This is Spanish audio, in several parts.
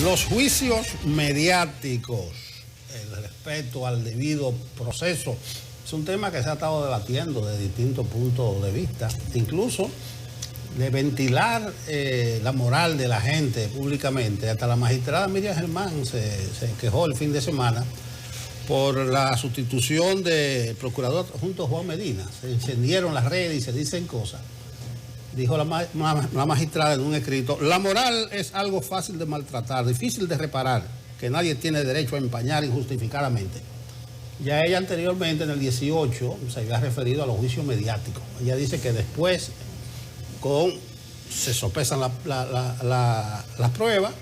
Los juicios mediáticos, el respeto al debido proceso, es un tema que se ha estado debatiendo de distintos puntos de vista, incluso de ventilar la moral de la gente públicamente. Hasta la magistrada Miriam Germán se quejó el fin de semana por la sustitución del procurador junto a Juan Medina. Se encendieron las redes y se dicen cosas. Dijo la magistrada en un escrito: la moral es algo fácil de maltratar, difícil de reparar, que nadie tiene derecho a empañar injustificadamente. Ya ella anteriormente, en el 18, se había referido a los juicios mediáticos. Ella dice que después se sopesan las pruebas,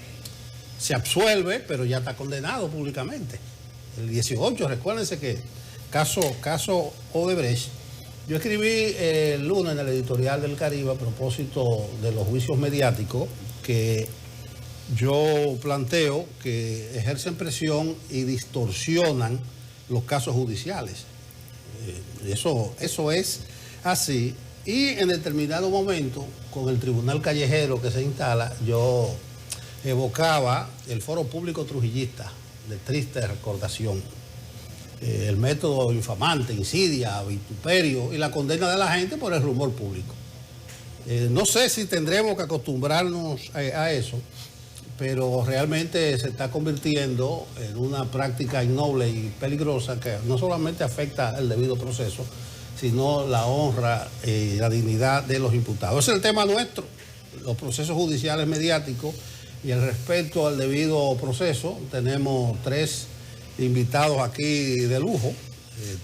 se absuelve, pero ya está condenado públicamente. El 18, recuérdense que caso Odebrecht. Yo escribí el lunes en el editorial del Caribe a propósito de los juicios mediáticos, que yo planteo que ejercen presión y distorsionan los casos judiciales. Eso es así. Y en determinado momento, con el tribunal callejero que se instala, yo evocaba el foro público trujillista de triste recordación. El método infamante, insidia, vituperio y la condena de la gente por el rumor público. No sé si tendremos que acostumbrarnos a eso, pero realmente se está convirtiendo en una práctica innoble y peligrosa que no solamente afecta el debido proceso, sino la honra y la dignidad de los imputados. Ese es el tema nuestro, los procesos judiciales mediáticos y el respeto al debido proceso. Tenemos 3 invitados aquí de lujo,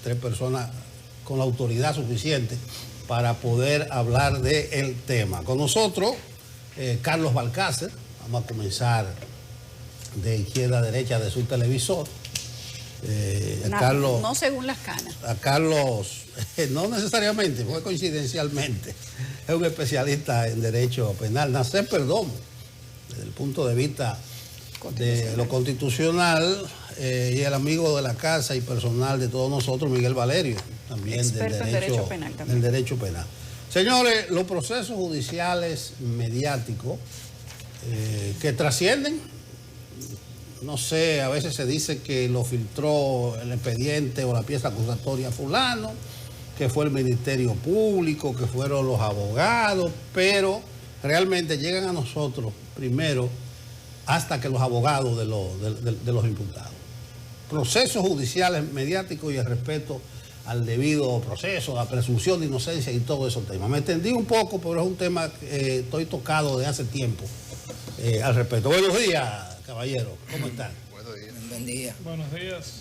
3 personas con la autoridad suficiente para poder hablar del tema. Con nosotros, Carlos Balcácer. Vamos a comenzar de izquierda a derecha de su televisor. Carlos, no según las canas. A Carlos, no necesariamente, fue coincidencialmente. Es un especialista en derecho penal. Nacer Perdomo, desde el punto de vista de lo constitucional, y el amigo de la casa y personal de todos nosotros, Miguel Valerio, también experto en derecho penal. Del derecho penal. Señores, los procesos judiciales mediáticos que trascienden, no sé, a veces se dice que lo filtró el expediente o la pieza acusatoria fulano, que fue el Ministerio Público, que fueron los abogados, pero realmente llegan a nosotros primero hasta que los abogados de los imputados. Procesos judiciales mediáticos y el respeto al debido proceso, la presunción de inocencia y todos esos temas. Me extendí un poco, pero es un tema que estoy tocado de hace tiempo al respecto. Buenos días, caballero. ¿Cómo están? Buenos días. Buen día. Buenos días.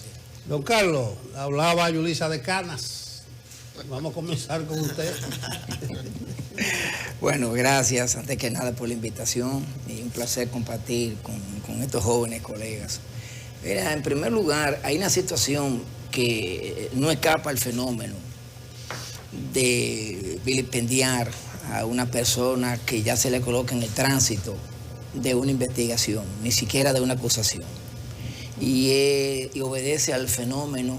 Don Carlos, hablaba Yulisa de Canas. Vamos a comenzar con usted. Bueno, gracias antes que nada por la invitación y un placer compartir con estos jóvenes colegas. Mira, en primer lugar, hay una situación que no escapa al fenómeno de vilipendiar a una persona que ya se le coloca en el tránsito de una investigación, ni siquiera de una acusación. Y obedece al fenómeno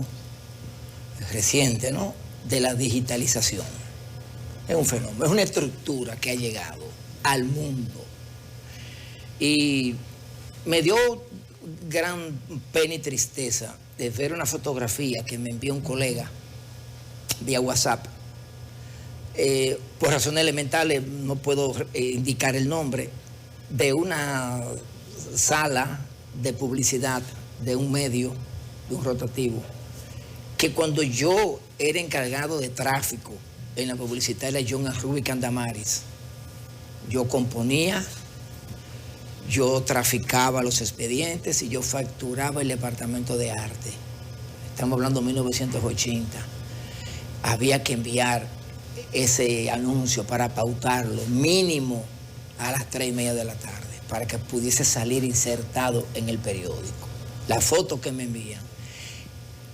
reciente, ¿no?, de la digitalización. Es un fenómeno, es una estructura que ha llegado al mundo. Y me dio gran pena y tristeza de ver una fotografía que me envió un colega vía WhatsApp. Por razones elementales no puedo indicar el nombre, de una sala de publicidad de un medio, de un rotativo, que cuando yo era encargado de tráfico en la publicitaria John Ruby Candamaris, yo componía, yo traficaba los expedientes y yo facturaba el departamento de arte. Estamos hablando de 1980. Había que enviar ese anuncio para pautarlo mínimo a las 3:30 de la tarde para que pudiese salir insertado en el periódico. La foto que me envían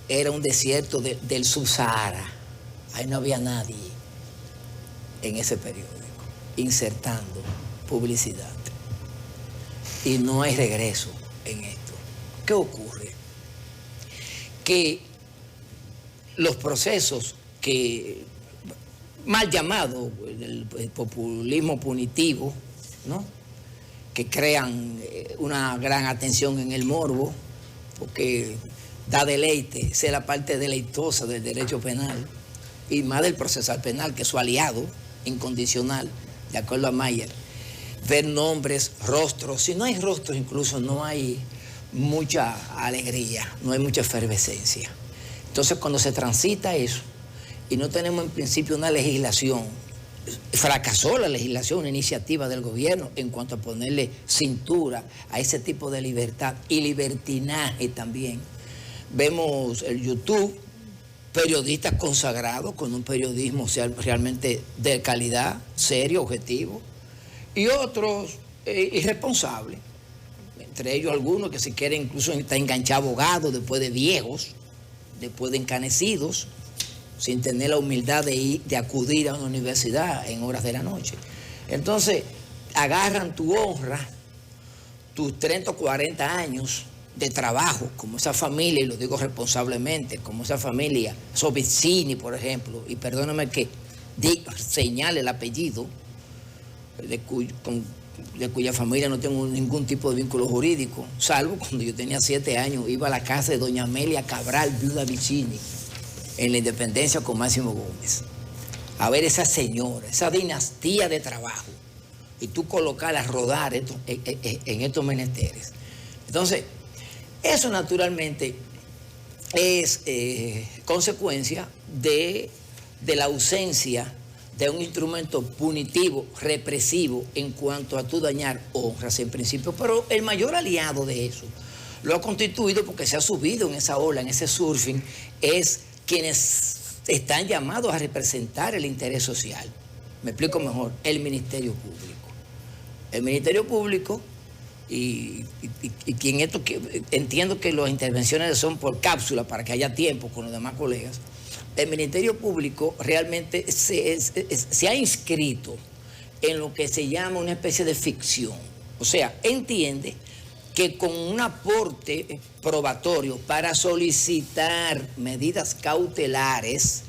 era un desierto del Subsahara. Ahí no había nadie en ese periódico insertando publicidad. Y no hay regreso en esto. ¿Qué ocurre? Que los procesos que, mal llamado el populismo punitivo, ¿no?, que crean una gran atención en el morbo, porque da deleite, esa es la parte deleitosa del derecho penal, y más del procesal penal, que es su aliado incondicional, de acuerdo a Mayer. Ver nombres, rostros, si no hay rostros incluso no hay mucha alegría, no hay mucha efervescencia. Entonces cuando se transita eso, y no tenemos en principio una legislación, fracasó la legislación, una iniciativa del gobierno en cuanto a ponerle cintura a ese tipo de libertad y libertinaje también. Vemos el YouTube, periodistas consagrados con un periodismo realmente de calidad, serio, objetivo, y otros irresponsables, entre ellos algunos que se quieren incluso enganchar abogados después de viejos, después de encanecidos, sin tener la humildad de acudir a una universidad en horas de la noche. Entonces, agarran tu honra, tus 30 o 40 años de trabajo, como esa familia, y lo digo responsablemente, como esa familia, Sobizzini, por ejemplo, y perdóname que señale el apellido, de cuya familia no tengo ningún tipo de vínculo jurídico, salvo cuando yo tenía 7 años, iba a la casa de doña Amelia Cabral, viuda Vicini, en la Independencia con Máximo Gómez, a ver esa señora, esa dinastía de trabajo, y tú colocarla a rodar en estos menesteres. Entonces, eso naturalmente es consecuencia de la ausencia de un instrumento punitivo, represivo, en cuanto a tú dañar honras en principio. Pero el mayor aliado de eso lo ha constituido, porque se ha subido en esa ola, en ese surfing, es quienes están llamados a representar el interés social. Me explico mejor, el Ministerio Público. El Ministerio Público, y quien esto, entiendo que las intervenciones son por cápsula para que haya tiempo con los demás colegas. El Ministerio Público realmente se ha inscrito en lo que se llama una especie de ficción. O sea, entiende que con un aporte probatorio para solicitar medidas cautelares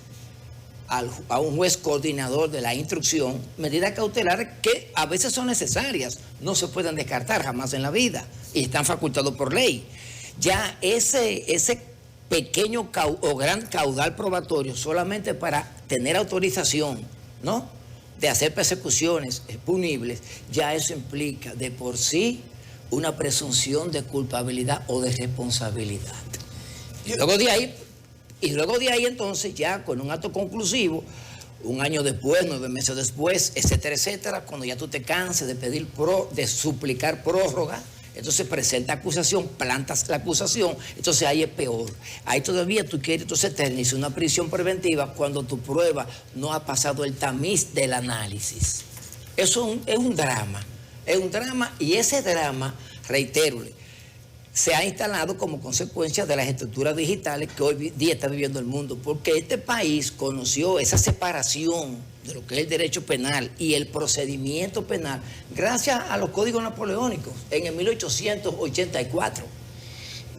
a un juez coordinador de la instrucción, medidas cautelares que a veces son necesarias, no se pueden descartar jamás en la vida y están facultados por ley. Ya ese pequeño o gran caudal probatorio solamente para tener autorización, ¿no?, de hacer persecuciones punibles, ya eso implica de por sí una presunción de culpabilidad o de responsabilidad. Y luego de ahí entonces ya con un acto conclusivo, un año después, 9 meses después, etcétera, etcétera, cuando ya tú te canses de suplicar prórroga, entonces presenta acusación, plantas la acusación, entonces ahí es peor. Ahí todavía tú quieres entonces tener una prisión preventiva cuando tu prueba no ha pasado el tamiz del análisis. Eso es un drama. Es un drama, y ese drama, reitero, se ha instalado como consecuencia de las estructuras digitales que hoy día está viviendo el mundo, porque este país conoció esa separación de lo que es el derecho penal y el procedimiento penal gracias a los códigos napoleónicos en el 1884.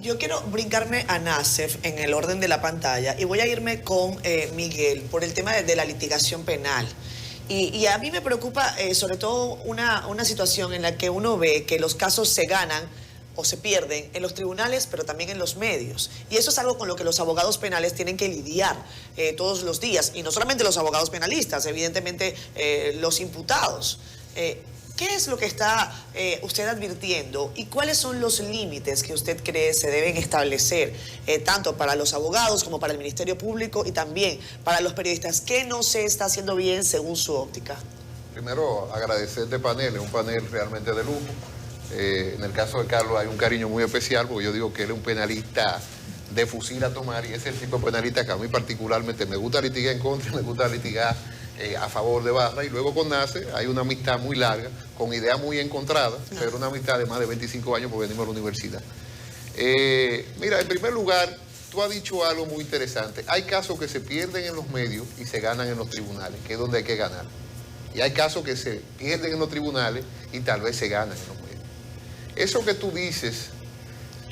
Yo quiero brincarme a Nassef en el orden de la pantalla y voy a irme con Miguel por el tema de la litigación penal. Y a mí me preocupa sobre todo una situación en la que uno ve que los casos se ganan o se pierden en los tribunales, pero también en los medios. Y eso es algo con lo que los abogados penales tienen que lidiar todos los días. Y no solamente los abogados penalistas, evidentemente los imputados. ¿Qué es lo que está usted advirtiendo y cuáles son los límites que usted cree se deben establecer tanto para los abogados como para el Ministerio Público y también para los periodistas? ¿Qué no se está haciendo bien según su óptica? Primero, agradecer este panel, es un panel realmente de lujo. En el caso de Carlos hay un cariño muy especial porque yo digo que él es un penalista de fusil a tomar y es el tipo de penalista que a mí particularmente me gusta litigar en contra, me gusta litigar a favor de Barra, y luego con Nassef hay una amistad muy larga, con ideas muy encontradas, pero una amistad de más de 25 años porque venimos a la universidad. Mira, en primer lugar, tú has dicho algo muy interesante. Hay casos que se pierden en los medios y se ganan en los tribunales, que es donde hay que ganar. Y hay casos que se pierden en los tribunales y tal vez se ganan en los medios. Eso que tú dices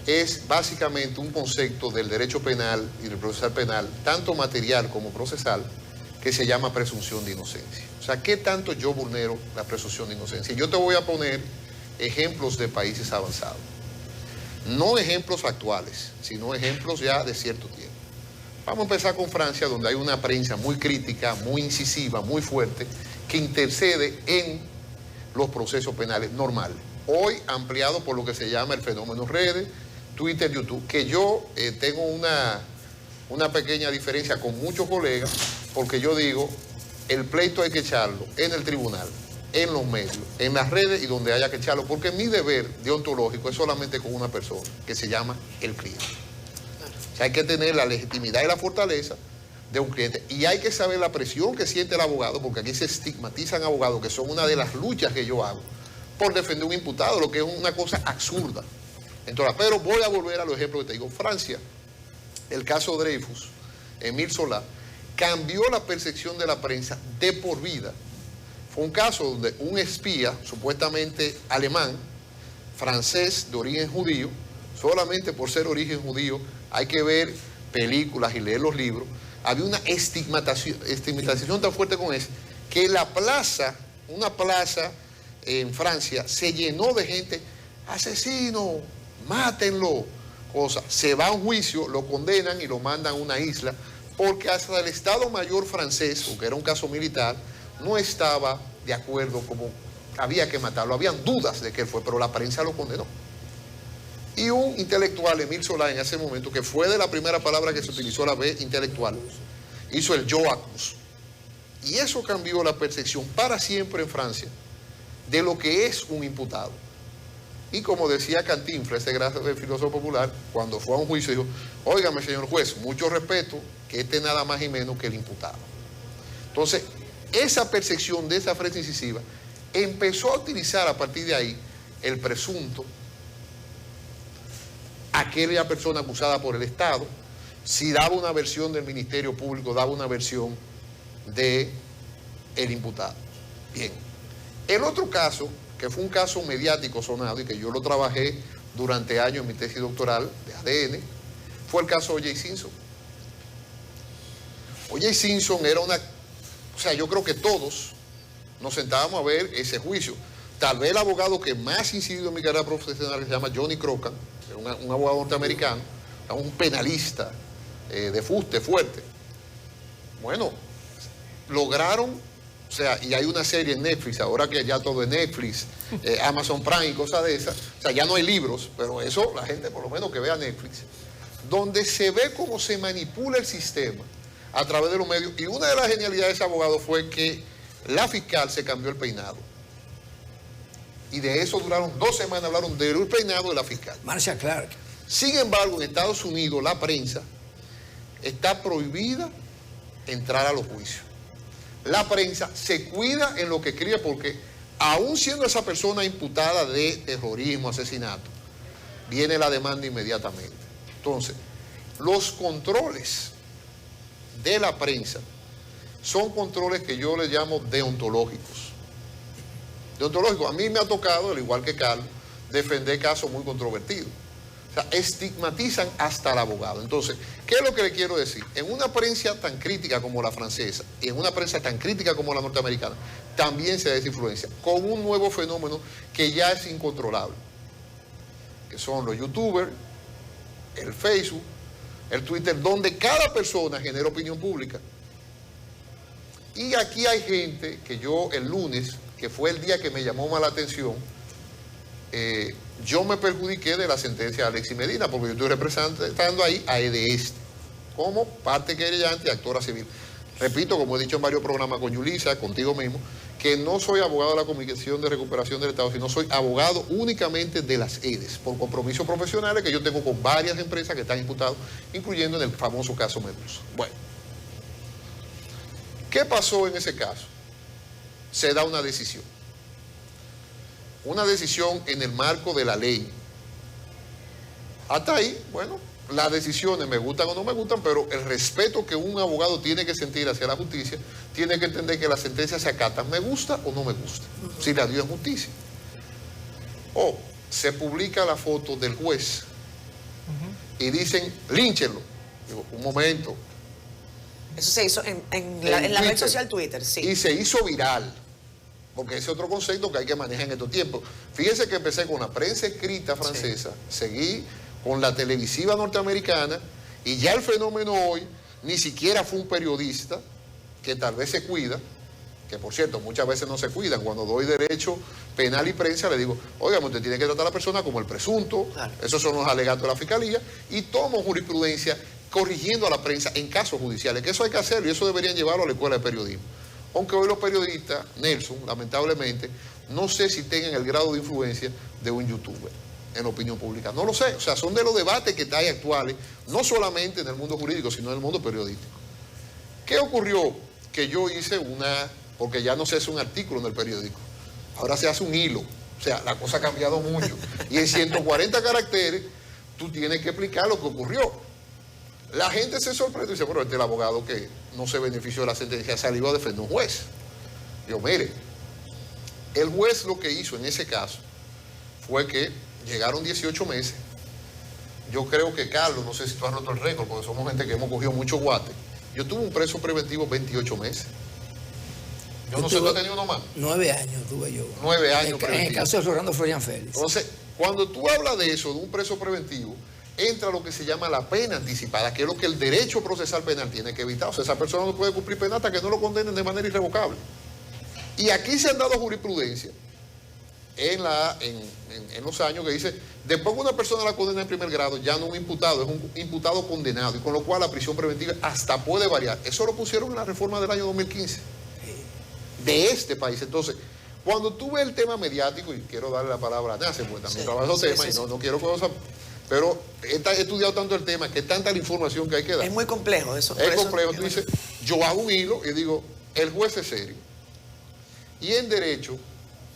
es básicamente un concepto del derecho penal y del procesal penal, tanto material como procesal, que se llama presunción de inocencia. O sea, ¿qué tanto yo vulnero la presunción de inocencia? Yo te voy a poner ejemplos de países avanzados. No ejemplos actuales, sino ejemplos ya de cierto tiempo. Vamos a empezar con Francia, donde hay una prensa muy crítica, muy incisiva, muy fuerte, que intercede en los procesos penales normales. Hoy ampliado por lo que se llama el fenómeno redes, Twitter, YouTube, que yo tengo una pequeña diferencia con muchos colegas, porque yo digo, el pleito hay que echarlo en el tribunal, en los medios, en las redes y donde haya que echarlo, porque mi deber deontológico es solamente con una persona, que se llama el cliente. O sea, hay que tener la legitimidad y la fortaleza de un cliente. Y hay que saber la presión que siente el abogado, porque aquí se estigmatizan abogados, que son una de las luchas que yo hago, por defender un imputado, lo que es una cosa absurda. Entonces, pero voy a volver a los ejemplos que te digo. Francia, el caso Dreyfus, Émile Zola, cambió la percepción de la prensa de por vida. Fue un caso donde un espía, supuestamente alemán, francés de origen judío, solamente por ser origen judío, hay que ver películas y leer los libros, había una estigmatización tan fuerte con eso, que la plaza, una plaza en Francia, se llenó de gente, asesino, mátenlo, cosa. Se va a un juicio, lo condenan y lo mandan a una isla, porque hasta el Estado Mayor francés, porque era un caso militar, no estaba de acuerdo como había que matarlo. Habían dudas de que él fue, pero la prensa lo condenó. Y un intelectual, Émile Zola, en ese momento, que fue de la primera palabra que se utilizó, la B intelectual, hizo el yo acus. Y eso cambió la percepción para siempre en Francia de lo que es un imputado. Y como decía Cantinflas, ese gran filósofo popular, cuando fue a un juicio dijo, óigame señor juez, mucho respeto, que este nada más y menos que el imputado. Entonces, esa percepción de esa frase incisiva empezó a utilizar a partir de ahí el presunto, aquella persona acusada por el Estado, si daba una versión del Ministerio Público, daba una versión del imputado. Bien. El otro caso, que fue un caso mediático sonado y que yo lo trabajé durante años en mi tesis doctoral de ADN, fue el caso O.J. Simpson. O.J. Simpson era una... O sea, yo creo que todos nos sentábamos a ver ese juicio. Tal vez el abogado que más incidió en mi carrera profesional, que se llama Johnny Crocan, un abogado norteamericano, un penalista de fuste fuerte. Bueno, lograron, o sea, y hay una serie en Netflix, ahora que ya todo es Netflix, Amazon Prime y cosas de esas, o sea, ya no hay libros, pero eso la gente por lo menos que vea Netflix, donde se ve cómo se manipula el sistema a través de los medios. Y una de las genialidades de ese abogado fue que la fiscal se cambió el peinado. Y de eso duraron 2 semanas, hablaron del peinado de la fiscal. Marcia Clark. Sin embargo, en Estados Unidos, la prensa está prohibida entrar a los juicios. La prensa se cuida en lo que escribe porque, aún siendo esa persona imputada de terrorismo, asesinato, viene la demanda inmediatamente. Entonces, los controles de la prensa son controles que yo les llamo deontológicos. Deontológicos. A mí me ha tocado, al igual que Carlos, defender casos muy controvertidos. O sea, estigmatizan hasta al abogado. Entonces, ¿qué es lo que le quiero decir? En una prensa tan crítica como la francesa y en una prensa tan crítica como la norteamericana, también se desinfluencia con un nuevo fenómeno que ya es incontrolable, que son los youtubers, el Facebook, el Twitter, donde cada persona genera opinión pública. Y aquí hay gente que yo el lunes, que fue el día que me llamó más la atención, yo me perjudiqué de la sentencia de Alexis Medina, porque yo estoy representando ahí a EDESTE, como parte querellante y actora civil. Repito, como he dicho en varios programas con Yulisa, contigo mismo, que no soy abogado de la Comisión de Recuperación del Estado, sino soy abogado únicamente de las EDES, por compromisos profesionales que yo tengo con varias empresas que están imputadas, incluyendo en el famoso caso Medusa. Bueno, ¿qué pasó en ese caso? Se da una decisión. Una decisión en el marco de la ley. Hasta ahí, bueno, las decisiones me gustan o no me gustan, pero el respeto que un abogado tiene que sentir hacia la justicia, tiene que entender que las sentencias se acatan, me gusta o no me gusta, si la dio es justicia. O se publica la foto del juez y dicen, línchenlo. Digo, un momento. Eso se hizo en la red social Twitter, sí. Y se hizo viral. porque ese es otro concepto que hay que manejar en estos tiempos. Fíjense que empecé con la prensa escrita francesa, seguí con la televisiva norteamericana, y ya el fenómeno hoy ni siquiera fue un periodista que tal vez se cuida, que por cierto muchas veces no se cuidan. Cuando doy derecho penal y prensa le digo, oiga, usted tiene que tratar a la persona como el presunto, claro. Esos son los alegatos de la fiscalía, y tomo jurisprudencia corrigiendo a la prensa en casos judiciales, que eso hay que hacerlo y eso deberían llevarlo a la escuela de periodismo. Aunque hoy los periodistas, Nelson, lamentablemente, no sé si tengan el grado de influencia de un youtuber en la opinión pública. No lo sé. O sea, son de los debates que hay actuales, no solamente en el mundo jurídico, sino en el mundo periodístico. ¿Qué ocurrió? Que yo hice porque ya no se hace un artículo en el periódico, ahora se hace un hilo. O sea, la cosa ha cambiado mucho. Y en 140 caracteres, tú tienes que explicar lo que ocurrió. La gente se sorprende y dice, bueno, este es el abogado que no se benefició de la sentencia, salió a defender a un juez. Yo, mire, el juez lo que hizo en ese caso fue que llegaron 18 meses. Yo creo que Carlos, no sé si tú has roto el récord, porque somos gente que hemos cogido mucho guate. Yo tuve un preso preventivo 28 meses. Yo no sé, ¿tú has tenido uno más? 9 años tuve yo. 9 años preventivo. En el caso de Rolando Florian Félix. Entonces, cuando tú hablas de eso, de un preso preventivo, entra lo que se llama la pena anticipada, que es lo que el derecho procesal penal tiene que evitar. O sea, esa persona no puede cumplir pena hasta que no lo condenen de manera irrevocable. Y aquí se han dado jurisprudencia en los años que dice, después que una persona la condena en primer grado, ya no un imputado, es un imputado condenado, y con lo cual la prisión preventiva hasta puede variar. Eso lo pusieron en la reforma del año 2015 de este país. Entonces, cuando tú ves el tema mediático, y quiero darle la palabra a Nace, porque también trabaja esos temas, y no quiero cosas, pero he estudiado tanto el tema, que es tanta la información que hay que dar. Es muy complejo eso. Es complejo. Tú dices, yo hago un hilo y digo, el juez es serio. Y en derecho,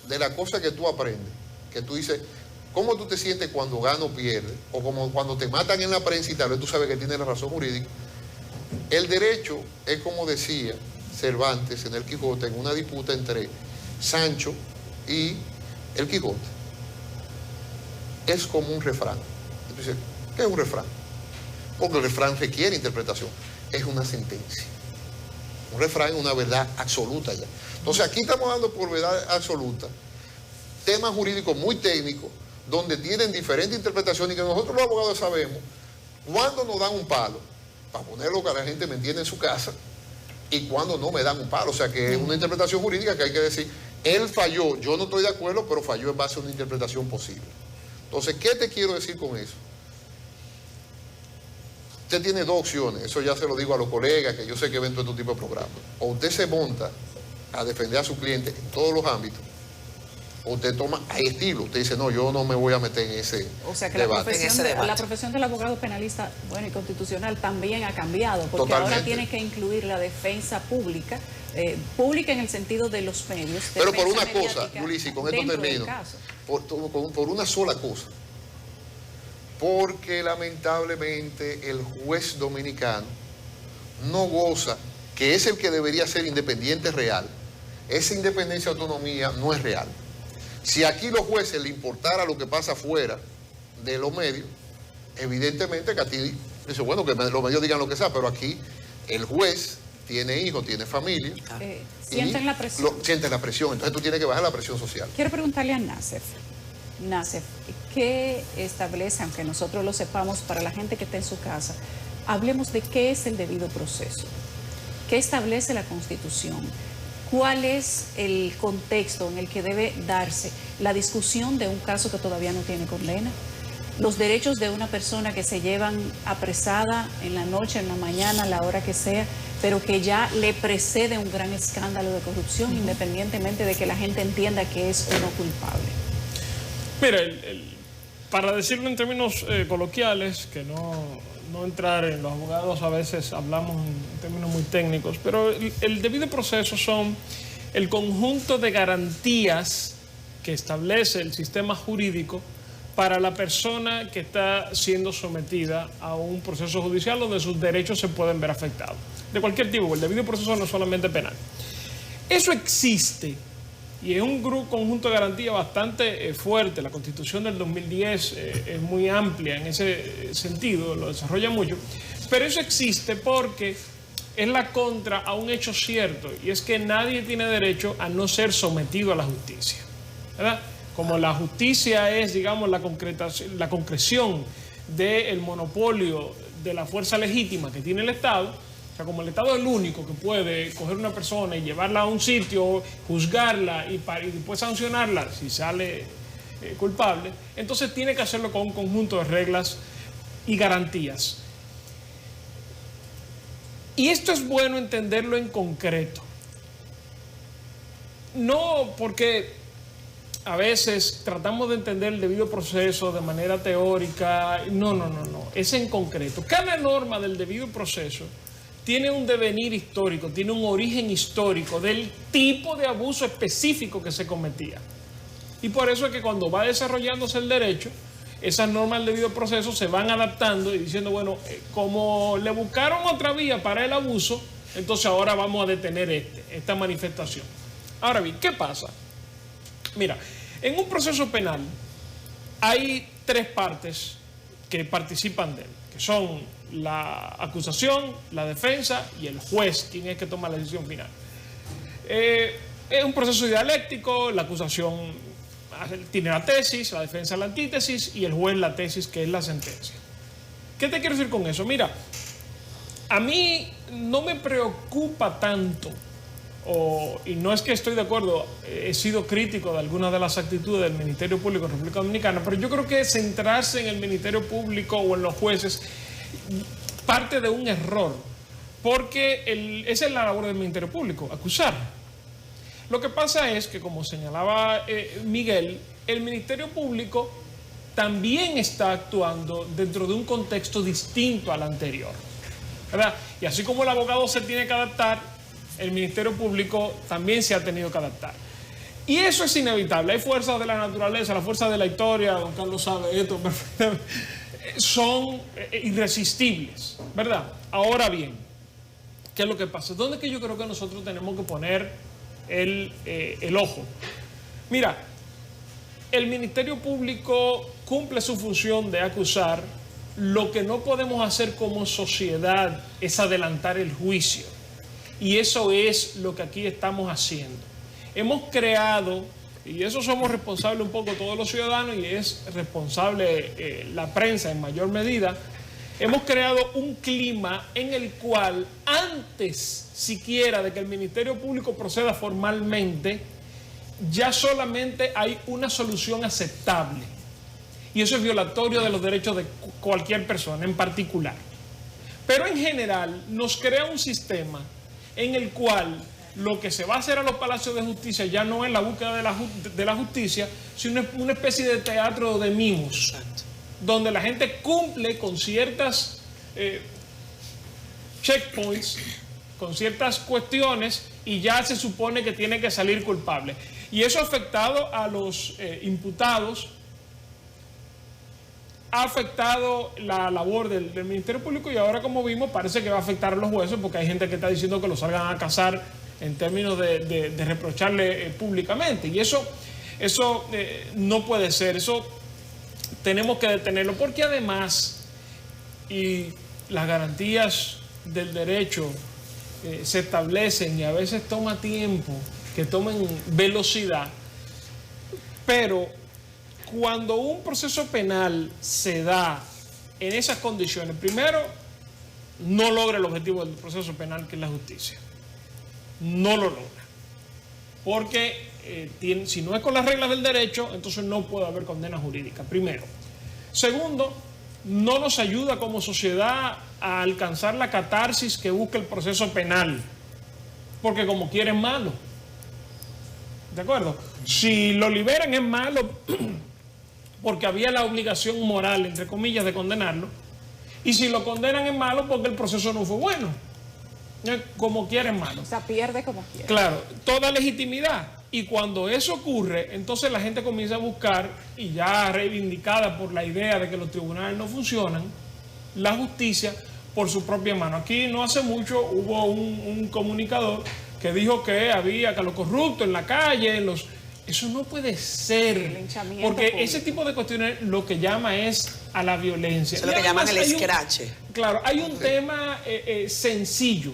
de la cosa que tú aprendes, que tú dices, ¿cómo tú te sientes cuando gana o pierde? O como cuando te matan en la prensa y tal vez tú sabes que tienes la razón jurídica. El derecho es como decía Cervantes en el Quijote, en una disputa entre Sancho y el Quijote. Es como un refrán. Entonces, ¿qué es un refrán? Porque el refrán requiere interpretación. Es una sentencia. Un refrán es una verdad absoluta ya. Entonces aquí estamos dando por verdad absoluta temas jurídicos muy técnicos, donde tienen diferentes interpretaciones y que nosotros los abogados sabemos cuándo nos dan un palo, para ponerlo que la gente me entienda en su casa, y cuándo no me dan un palo. O sea que es una interpretación jurídica que hay que decir, él falló, yo no estoy de acuerdo, pero falló en base a una interpretación posible. Entonces, ¿qué te quiero decir con eso? Usted tiene dos opciones, eso ya se lo digo a los colegas que yo sé que ven todo este tipo de programas. O usted se monta a defender a su cliente en todos los ámbitos, o usted toma a estilo, usted dice, no, yo no me voy a meter en ese debate. O sea que la profesión del abogado penalista, bueno, y constitucional también ha cambiado, porque totalmente. Ahora tiene que incluir la defensa pública, pública en el sentido de los medios. Pero por una cosa, Ulises, y con esto termino, por una sola cosa, porque lamentablemente el juez dominicano no goza, que es el que debería ser independiente real. Esa independencia y autonomía no es real. Si aquí los jueces le importara lo que pasa fuera de los medios, evidentemente que a ti dice, bueno, que los medios digan lo que sea, pero aquí el juez tiene hijos, tiene familia. Sienten la presión. Sienten la presión, entonces tú tienes que bajar la presión social. Quiero preguntarle a Nassef. Nassef, ¿qué establece, aunque nosotros lo sepamos, para la gente que está en su casa? Hablemos de qué es el debido proceso. ¿Qué establece la Constitución? ¿Cuál es el contexto en el que debe darse la discusión de un caso que todavía no tiene condena? Los derechos de una persona que se llevan apresada en la noche, en la mañana, a la hora que sea, pero que ya le precede un gran escándalo de corrupción, independientemente de que la gente entienda que es o no culpable. Mira, para decirlo en términos coloquiales, que no entrar en los abogados, a veces hablamos en términos muy técnicos, pero el debido proceso son el conjunto de garantías que establece el sistema jurídico para la persona que está siendo sometida a un proceso judicial donde sus derechos se pueden ver afectados. De cualquier tipo, el debido proceso no es solamente penal. Eso existe y es un conjunto de garantías bastante fuerte. La Constitución del 2010 es muy amplia en ese sentido, lo desarrolla mucho, pero eso existe porque es la contra a un hecho cierto, y es que nadie tiene derecho a no ser sometido a la justicia, ¿verdad? Como la justicia es, digamos, la concreción del monopolio de la fuerza legítima que tiene el Estado, o sea, como el Estado es el único que puede coger una persona y llevarla a un sitio, juzgarla y después sancionarla si sale culpable, entonces tiene que hacerlo con un conjunto de reglas y garantías. Y esto es bueno entenderlo en concreto. No porque a veces tratamos de entender el debido proceso de manera teórica. No. Es en concreto. Cada norma del debido proceso tiene un devenir histórico, tiene un origen histórico del tipo de abuso específico que se cometía. Y por eso es que cuando va desarrollándose el derecho, esas normas del debido proceso se van adaptando y diciendo, bueno, como le buscaron otra vía para el abuso, entonces ahora vamos a detener esta manifestación. Ahora bien, ¿qué pasa? Mira, en un proceso penal hay tres partes que participan de él, que son la acusación, la defensa y el juez, quien es que toma la decisión final. Es un proceso dialéctico, la acusación tiene la tesis, la defensa la antítesis y el juez la tesis, que es la sentencia. ¿Qué te quiero decir con eso? Mira, a mí no me preocupa tanto, y no es que estoy de acuerdo, he sido crítico de algunas de las actitudes del Ministerio Público de República Dominicana, pero yo creo que centrarse en el Ministerio Público o en los jueces parte de un error, porque esa es la labor del Ministerio Público, acusar. Lo que pasa es que, como señalaba Miguel, el Ministerio Público también está actuando dentro de un contexto distinto al anterior, ¿verdad? Y así como el abogado se tiene que adaptar, el Ministerio Público también se ha tenido que adaptar. Y eso es inevitable. Hay fuerzas de la naturaleza, las fuerzas de la historia, don Carlos sabe esto perfectamente, son irresistibles, ¿verdad? Ahora bien, ¿qué es lo que pasa? ¿Dónde es que yo creo que nosotros tenemos que poner el ojo? Mira, el Ministerio Público cumple su función de acusar. Lo que no podemos hacer como sociedad es adelantar el juicio. Y eso es lo que aquí estamos haciendo. Hemos creado, y eso somos responsables un poco todos los ciudadanos, y es responsable la prensa en mayor medida, hemos creado un clima en el cual antes siquiera de que el Ministerio Público proceda formalmente, ya solamente hay una solución aceptable. Y eso es violatorio de los derechos de cualquier persona en particular. Pero en general nos crea un sistema en el cual lo que se va a hacer a los palacios de justicia ya no es la búsqueda de la justicia, sino una especie de teatro de mimos. Exacto. Donde la gente cumple con ciertas checkpoints, con ciertas cuestiones, y ya se supone que tiene que salir culpable. Y eso ha afectado a los imputados, ha afectado la labor del Ministerio Público, y ahora, como vimos, parece que va a afectar a los jueces, porque hay gente que está diciendo que lo salgan a cazar en términos de reprocharle públicamente. Y eso no puede ser. Eso tenemos que detenerlo, porque además, y las garantías del derecho se establecen, y a veces toma tiempo que tomen velocidad, pero cuando un proceso penal se da en esas condiciones, primero, no logra el objetivo del proceso penal, que es la justicia. No lo logra. Porque si no es con las reglas del derecho, entonces no puede haber condena jurídica, primero. Segundo, no nos ayuda como sociedad a alcanzar la catarsis que busca el proceso penal, porque como quiera es malo. ¿De acuerdo? Si lo liberan es malo porque había la obligación moral, entre comillas, de condenarlo, y si lo condenan es malo porque el proceso no fue bueno. Como quiera es malo. O sea, pierde como quiera. Claro, toda legitimidad. Y cuando eso ocurre, entonces la gente comienza a buscar, y ya reivindicada por la idea de que los tribunales no funcionan, la justicia por su propia mano. Aquí no hace mucho hubo un comunicador que dijo que había que los corruptos en la calle, eso no puede ser, porque público. Ese tipo de cuestiones lo que llama es a la violencia. Eso es lo que llaman el escrache. Claro, hay un tema sencillo,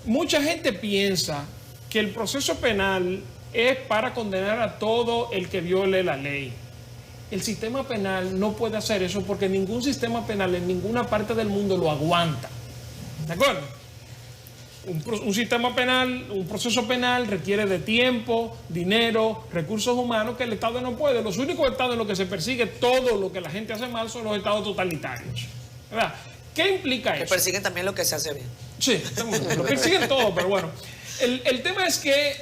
mucha gente piensa que el proceso penal es para condenar a todo el que viole la ley. El sistema penal no puede hacer eso porque ningún sistema penal en ninguna parte del mundo lo aguanta. ¿De acuerdo? Un sistema penal, un proceso penal requiere de tiempo, dinero, recursos humanos que el Estado no puede. Los únicos estados en los que se persigue todo lo que la gente hace mal son los estados totalitarios. ¿Verdad? ¿Qué implica eso? Que persiguen también lo que se hace bien. Sí, lo persiguen todo, pero bueno. El tema es que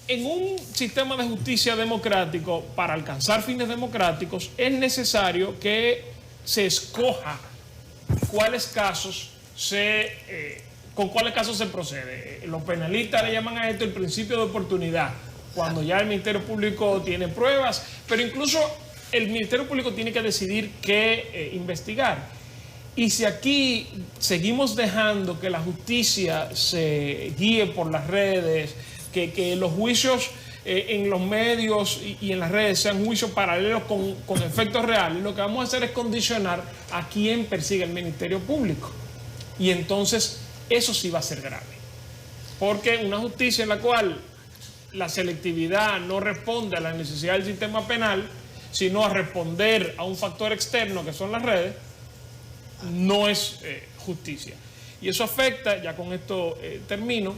en un sistema de justicia democrático, para alcanzar fines democráticos, es necesario que se escoja cuáles casos con cuáles casos se procede. Los penalistas le llaman a esto el principio de oportunidad, cuando ya el Ministerio Público tiene pruebas, pero incluso el Ministerio Público tiene que decidir qué investigar. Y si aquí seguimos dejando que la justicia se guíe por las redes, que los juicios en los medios y en las redes sean juicios paralelos con efectos reales, lo que vamos a hacer es condicionar a quién persigue el Ministerio Público. Y entonces eso sí va a ser grave. Porque una justicia en la cual la selectividad no responde a la necesidad del sistema penal, sino a responder a un factor externo que son las redes, no es justicia. Y eso afecta, ya con esto termino,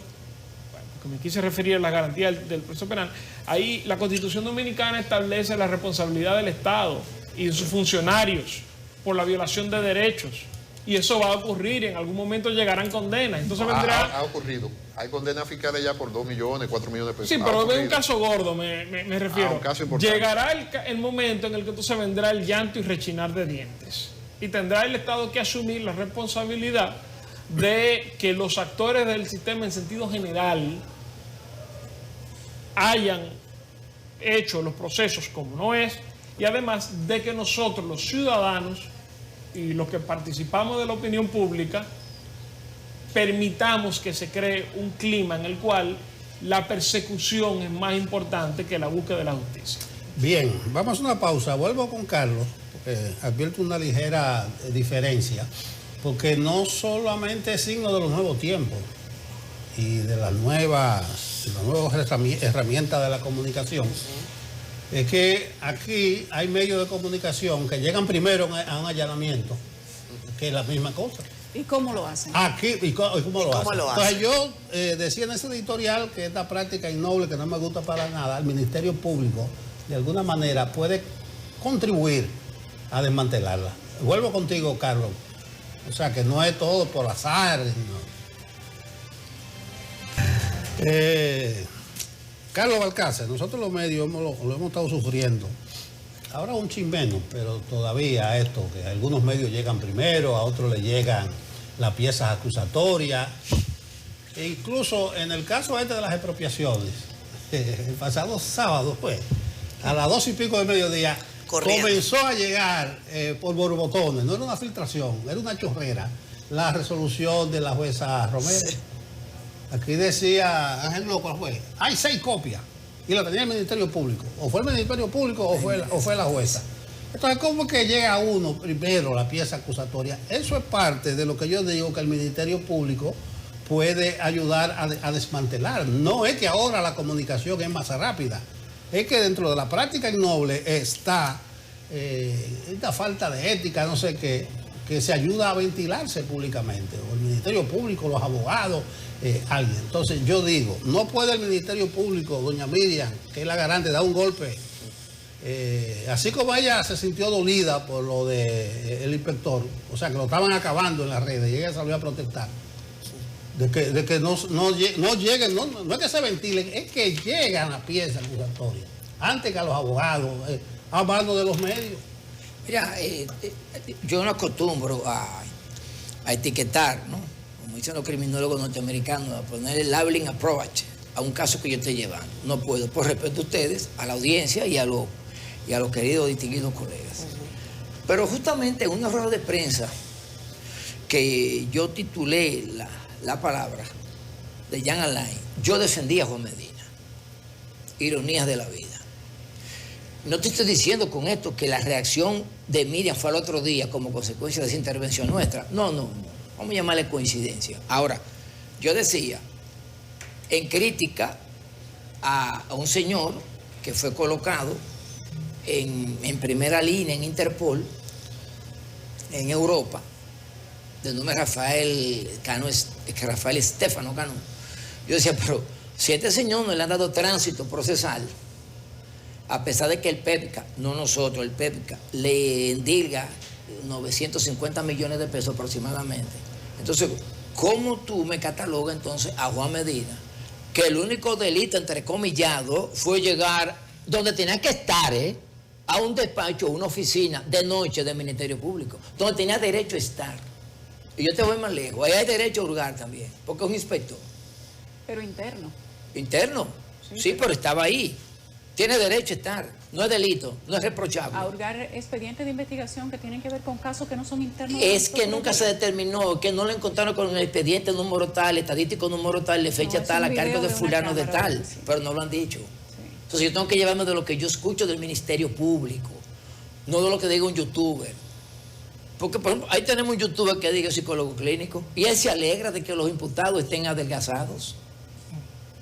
porque me quise referir a la garantía del proceso penal. Ahí la Constitución Dominicana establece la responsabilidad del Estado y de sus funcionarios por la violación de derechos. Y eso va a ocurrir, en algún momento llegarán condenas. Entonces vendrá... Ha ocurrido. Hay condenas fiscales ya por 2 millones, 4 millones de pesos. Sí, pero es un caso gordo, me refiero. Un caso importante. Llegará el momento en el que entonces vendrá el llanto y rechinar de dientes. Y tendrá el Estado que asumir la responsabilidad de que los actores del sistema en sentido general hayan hecho los procesos como no es, y además de que nosotros, los ciudadanos y los que participamos de la opinión pública, permitamos que se cree un clima en el cual la persecución es más importante que la búsqueda de la justicia. Bien, vamos a una pausa. Vuelvo con Carlos, porque advierto una ligera diferencia, porque no solamente es signo de los nuevos tiempos y de las nuevas herramientas de la comunicación. Es que aquí hay medios de comunicación que llegan primero a un allanamiento, que es la misma cosa. ¿Y cómo lo hacen? Aquí, ¿y cómo lo hacen? lo hacen? Entonces yo decía en ese editorial que esta práctica innoble, que no me gusta para nada, el Ministerio Público, de alguna manera, puede contribuir a desmantelarla. Vuelvo contigo, Carlos. O sea, que no es todo por azar. No. Carlos Balcácer, nosotros los medios lo hemos estado sufriendo. Ahora un chin menos, pero todavía esto, que algunos medios llegan primero, a otros le llegan las piezas acusatorias. E incluso en el caso este de las expropiaciones, el pasado sábado, pues, a las 2 y pico de mediodía, comenzó a llegar por borbotones, no era una filtración, era una chorrera, la resolución de la jueza Romero. Sí. Aquí decía Ángel Loco al juez, hay 6 copias, y la tenía el Ministerio Público. O fue el Ministerio Público o fue la jueza. Entonces, ¿cómo que llega uno primero la pieza acusatoria? Eso es parte de lo que yo digo que el Ministerio Público puede ayudar a desmantelar. No es que ahora la comunicación es más rápida, es que dentro de la práctica innoble está esta falta de ética, no sé qué, que se ayuda a ventilarse públicamente, o el Ministerio Público, los abogados, alguien. Entonces yo digo, no puede el Ministerio Público, doña Miriam, que es la garante, dar un golpe, así como ella se sintió dolida por lo del inspector, o sea que lo estaban acabando en las redes y ella salió a protestar, de que no lleguen, no es que se ventilen, es que llegan a piezas acusatorias, antes que a los abogados, hablando de los medios. Mira, yo no acostumbro a etiquetar, ¿no? Como dicen los criminólogos norteamericanos, a poner el labeling approach a un caso que yo esté llevando. No puedo, por respeto a ustedes, a la audiencia y a los queridos distinguidos colegas. Pero justamente en una rueda de prensa que yo titulé la palabra de Jan Alain, yo defendí a Juan Medina. Ironías de la vida. No te estoy diciendo con esto que la reacción de Miriam fue al otro día como consecuencia de esa intervención nuestra. No. Vamos a llamarle coincidencia. Ahora, yo decía en crítica a un señor que fue colocado en primera línea en Interpol, en Europa, de nombre Rafael Stefano Cano. Yo decía, pero si a este señor no le han dado tránsito procesal, a pesar de que el PEPCA, no nosotros, el PEPCA, le endilga 950 millones de pesos aproximadamente. Entonces, ¿cómo tú me catalogas entonces a Juan Medina, que el único delito, entrecomillado, fue llegar donde tenía que estar, a un despacho, una oficina de noche del Ministerio Público, donde tenía derecho a estar? Y yo te voy más lejos, ahí hay derecho a hurgar también, porque es un inspector. Pero interno. ¿Interno? Sí, pero estaba ahí. Tiene derecho a estar, no es delito, no es reprochable. A hurgar expedientes de investigación que tienen que ver con casos que no son internos. Es que nunca se determinó, que no le encontraron con el expediente número tal, estadístico número tal, de fecha tal, a cargo de fulano de tal, sí. Pero no lo han dicho. Sí. Entonces yo tengo que llevarme de lo que yo escucho del Ministerio Público, no de lo que diga un youtuber. Porque, por ejemplo, ahí tenemos un youtuber que diga psicólogo clínico, y él se alegra de que los imputados estén adelgazados.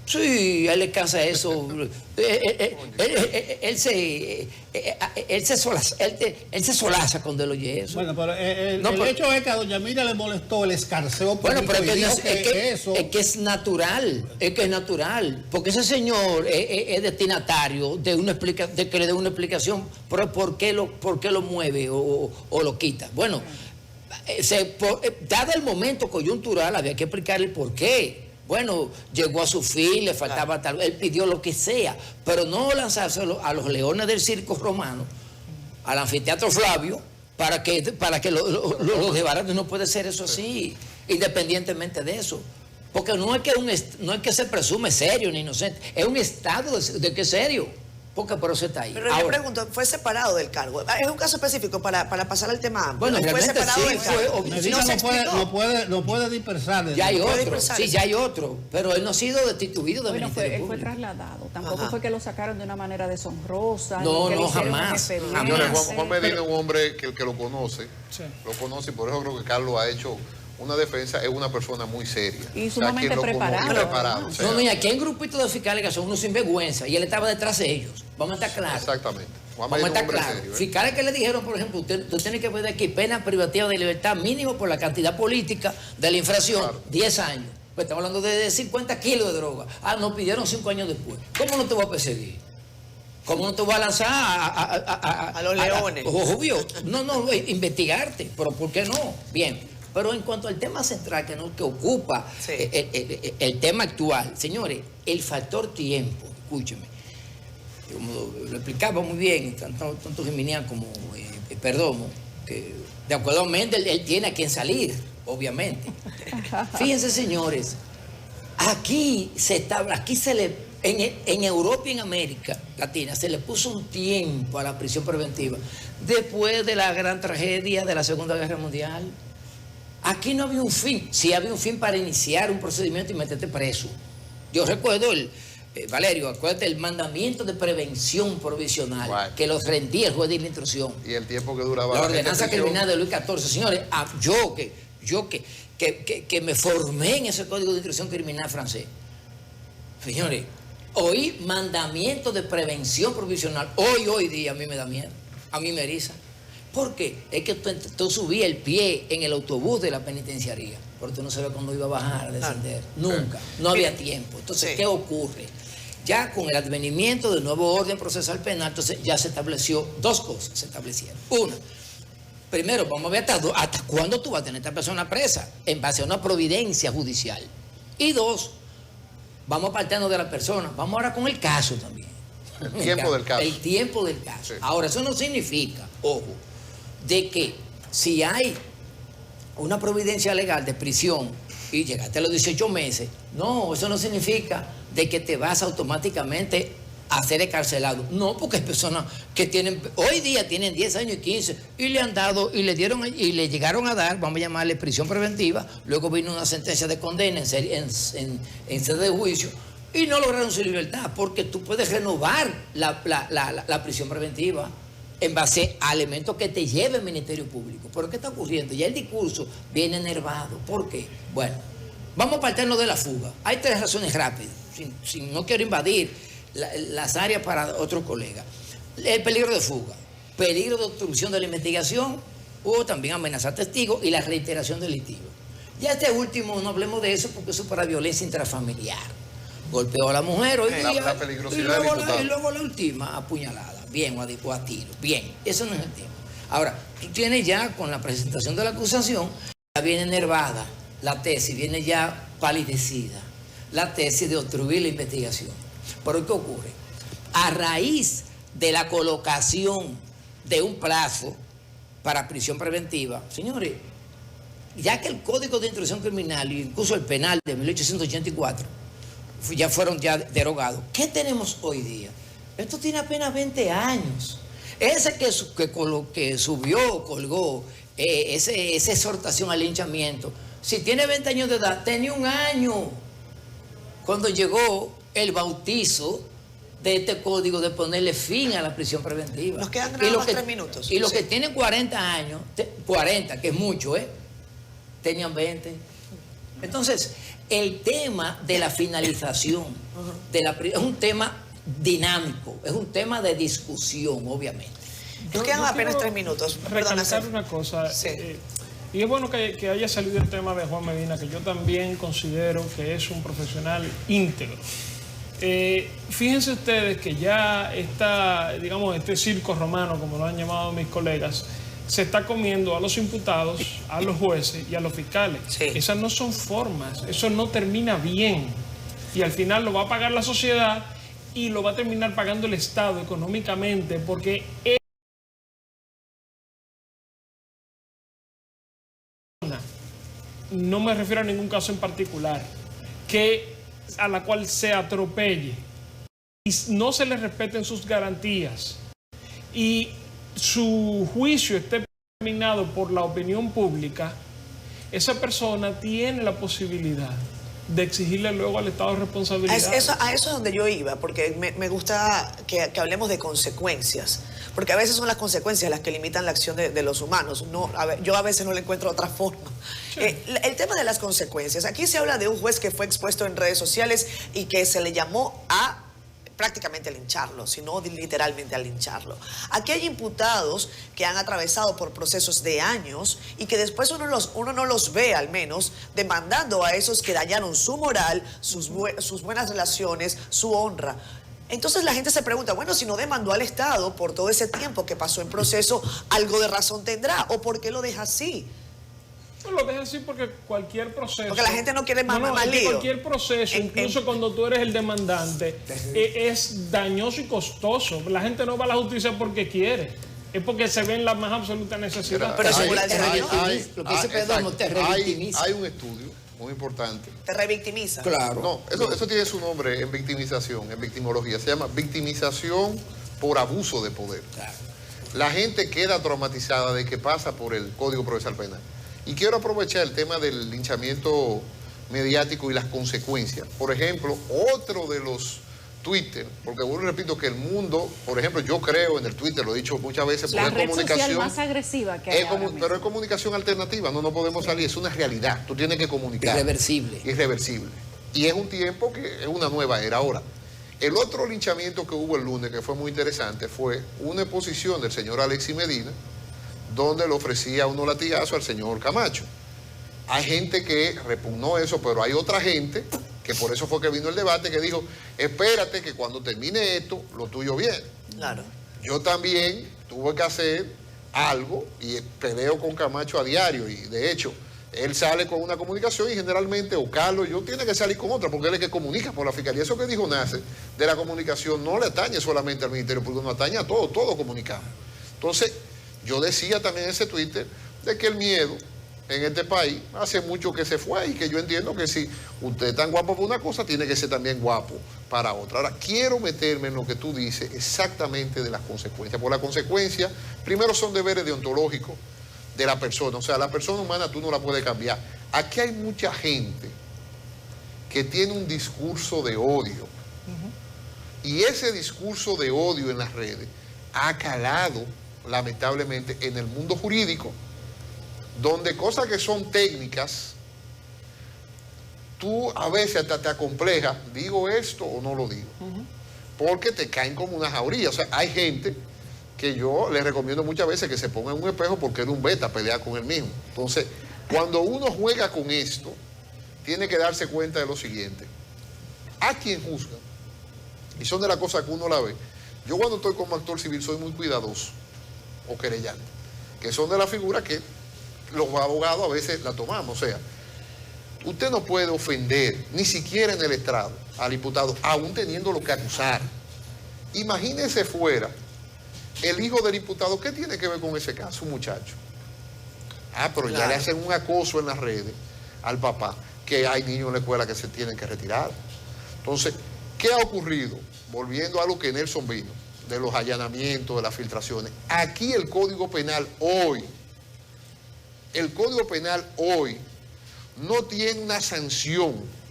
Sí, a él le cansa eso. Él se solaza cuando él oye eso. Bueno, pero el hecho es que a doña Miriam le molestó el escarceo. Bueno, pero es que es natural, porque ese señor es destinatario de una explicación, de que le dé una explicación por qué lo mueve o lo quita. Bueno, dado el momento coyuntural, había que explicarle el por qué. Bueno, llegó a su fin, le faltaba tal, él pidió lo que sea, pero no lanzarse a los leones del circo romano, al anfiteatro Flavio, para que lo llevaran. No puede ser eso así, independientemente de eso. Porque no es que se presume serio ni inocente, es un estado de que es serio. Porque por eso está ahí. Pero yo pregunto, ¿fue separado del cargo? Es un caso específico para pasar al tema amplio. Bueno, ¿Fue separado del cargo? No puede dispersar. Ya hay otro, sí, ya hay otro. Pero él no ha sido destituido del Ministerio Público. Él fue trasladado. Tampoco fue que lo sacaron de una manera deshonrosa. No, jamás. Juan Medina es un hombre que lo conoce. Sí. Lo conoce, y por eso creo que Carlos ha hecho una defensa. Es una persona muy seria. Y sumamente preparado. No, y aquí hay un grupito de fiscales que son unos sinvergüenza y él estaba detrás de ellos. Vamos a estar claros. Exactamente. Vamos a estar claros. Fiscales que le dijeron, por ejemplo, usted tiene que ver aquí pena privativa de libertad mínimo por la cantidad política de la infracción, 10 años. Pues estamos hablando de 50 kilos de droga. Nos pidieron 5 años después. ¿Cómo no te voy a perseguir? ¿Cómo no te voy a lanzar a los leones? Obvio. No, investigarte. Pero ¿por qué no? Bien. Pero en cuanto al tema central que ocupa el tema actual, señores, el factor tiempo, escúcheme, como lo explicaba muy bien, tanto Geminián como Perdomo, que de acuerdo a Méndez, él tiene a quien salir, obviamente. Fíjense, señores, en Europa y en América Latina se le puso un tiempo a la prisión preventiva después de la gran tragedia de la Segunda Guerra Mundial. Aquí no había un fin. Sí había un fin para iniciar un procedimiento y meterte preso. Yo recuerdo Valerio, acuérdate el mandamiento de prevención provisional que los rendía el juez de la instrucción. Y el tiempo que duraba. La ordenanza criminal de Luis XIV. Señores, yo que me formé en ese código de instrucción criminal francés. Señores, oí mandamiento de prevención provisional. Hoy día a mí me da miedo. A mí me eriza. ¿Por qué? Es que tú subías el pie en el autobús de la penitenciaría, porque tú no sabías cuándo iba a bajar, a descender. Nunca. No había tiempo. Entonces, ¿qué ocurre? Ya con el advenimiento del nuevo orden procesal penal, entonces ya se estableció 2 cosas, se establecieron. Una, primero, vamos a ver hasta cuándo tú vas a tener a esta persona presa, en base a una providencia judicial. Y 2, vamos apartando de la persona. Vamos ahora con el caso también. El tiempo del caso. El tiempo del caso. Sí. Ahora, eso no significa, ojo, de que si hay una providencia legal de prisión y llegaste a los 18 meses, no, eso no significa de que te vas automáticamente a ser encarcelado. No, porque hay personas que hoy día tienen 10 años y 15 y le han dado y le llegaron a dar, vamos a llamarle prisión preventiva, luego vino una sentencia de condena en sede de juicio y no lograron su libertad, porque tú puedes renovar la prisión preventiva en base a elementos que te lleve el Ministerio Público. ¿Pero qué está ocurriendo? Ya el discurso viene enervado. ¿Por qué? Bueno, Vamos a partirnos de la fuga. Hay 3 razones rápidas. No quiero invadir las áreas para otros colegas. El peligro de fuga, peligro de obstrucción de la investigación o también amenazar testigos y la reiteración delictiva. Ya este último, no hablemos de eso porque eso es para violencia intrafamiliar. Golpeó a la mujer hoy día la peligrosidad del diputado. y luego la última apuñalada, bien, o a tiro, bien. Eso no es el tema. Ahora, tú tienes ya con la presentación de la acusación, ya viene enervada la tesis, viene ya palidecida la tesis de obstruir la investigación. Pero ¿qué ocurre? A raíz de la colocación de un plazo para prisión preventiva, señores, ya que el Código de Instrucción Criminal e incluso el penal de 1884 ya fueron derogados, ¿qué tenemos hoy día? Esto tiene apenas 20 años. Ese que subió, colgó, esa exhortación al linchamiento, si tiene 20 años de edad, tenía 1 año cuando llegó el bautizo de este código de ponerle fin a la prisión preventiva. Nos quedan nada más 3 minutos. Y los que tienen 40 años, 40, que es mucho, tenían 20. Entonces, el tema de la finalización es un tema dinámico, es un tema de discusión, obviamente. Nos quedan apenas 3 minutos. Recalcar una cosa. Sí. Y es bueno que haya salido el tema de Juan Medina, que yo también considero que es un profesional íntegro. Fíjense ustedes que ya este circo romano, como lo han llamado mis colegas, se está comiendo a los imputados, a los jueces y a los fiscales. Sí. Esas no son formas, eso no termina bien. Y al final lo va a pagar la sociedad y lo va a terminar pagando el Estado económicamente, porque no me refiero a ningún caso en particular, a la cual se atropelle y no se le respeten sus garantías y su juicio esté determinado por la opinión pública, esa persona tiene la posibilidad de exigirle luego al Estado responsabilidad. A eso es donde yo iba, porque me gusta que hablemos de consecuencias, porque a veces son las consecuencias las que limitan la acción de los humanos. Yo a veces no le encuentro otra forma. Sí. El tema de las consecuencias, aquí se habla de un juez que fue expuesto en redes sociales y que se le llamó a prácticamente a lincharlo, sino literalmente a lincharlo. Aquí hay imputados que han atravesado por procesos de años y que después uno no los ve, al menos, demandando a esos que dañaron su moral, sus buenas relaciones, su honra. Entonces la gente se pregunta, bueno, si no demandó al Estado por todo ese tiempo que pasó en proceso, algo de razón tendrá, ¿o por qué lo deja así? No lo deja así porque cualquier proceso... Porque la gente no quiere más lío. Cualquier proceso, incluso cuando tú eres el demandante, es dañoso y costoso. La gente no va a la justicia porque quiere, es porque se ve en la más absoluta necesidad. Pero Hay un estudio muy importante. ¿Te revictimiza? Claro. No, eso tiene su nombre en victimización, en victimología. Se llama victimización por abuso de poder. Claro. La gente queda traumatizada de que pasa por el Código Procesal Penal. Y quiero aprovechar el tema del linchamiento mediático y las consecuencias. Por ejemplo, otro de los Twitter, porque vuelvo y repito que el mundo, por ejemplo, yo creo en el Twitter, lo he dicho muchas veces, la porque red social más agresiva que hay pero es comunicación alternativa, no podemos salir, es una realidad, tú tienes que comunicar. Irreversible. Y es un tiempo que es una nueva era. Ahora, el otro linchamiento que hubo el lunes, que fue muy interesante, fue una exposición del señor Alexis Medina, donde le ofrecía unos latigazos al señor Camacho. Hay gente que repugnó eso, pero hay otra gente, que por eso fue que vino el debate, que dijo, espérate que cuando termine esto, lo tuyo viene. Claro. Yo también tuve que hacer algo y peleo con Camacho a diario, y de hecho, él sale con una comunicación y generalmente, o Carlos, yo tiene que salir con otra, porque él es el que comunica por la Fiscalía. Eso que dijo Nace de la comunicación no le atañe solamente al Ministerio Público, no atañe a todos comunicamos. Entonces, yo decía también en ese Twitter de que el miedo en este país hace mucho que se fue y que yo entiendo que si usted es tan guapo por una cosa, tiene que ser también guapo para otra. Ahora, quiero meterme en lo que tú dices exactamente de las consecuencias. Por las consecuencias, primero son deberes deontológicos de la persona. O sea, la persona humana tú no la puedes cambiar. Aquí hay mucha gente que tiene un discurso de odio. Y ese discurso de odio en las redes ha calado lamentablemente en el mundo jurídico, donde cosas que son técnicas tú a veces hasta te acomplejas, ¿digo esto o no lo digo? Porque te caen como una jauría. O sea, hay gente que yo les recomiendo muchas veces que se ponga en un espejo porque era un beta a pelear con él mismo. Entonces, cuando uno juega con esto, tiene que darse cuenta de lo siguiente. A quien juzga, y son de las cosas que uno la ve, yo cuando estoy como actor civil soy muy cuidadoso, o querellante, que son de las figuras que los abogados a veces la tomamos. O sea, usted no puede ofender, ni siquiera en el estrado, al imputado, aún teniendo lo que acusar. Imagínese fuera el hijo del imputado, ¿qué tiene que ver con ese caso, muchacho? Pero ya le hacen un acoso en las redes al papá, que hay niños en la escuela que se tienen que retirar. Entonces, ¿qué ha ocurrido? Volviendo a lo que Nelson vino, de los allanamientos, de las filtraciones. Aquí el Código Penal hoy no tiene una sanción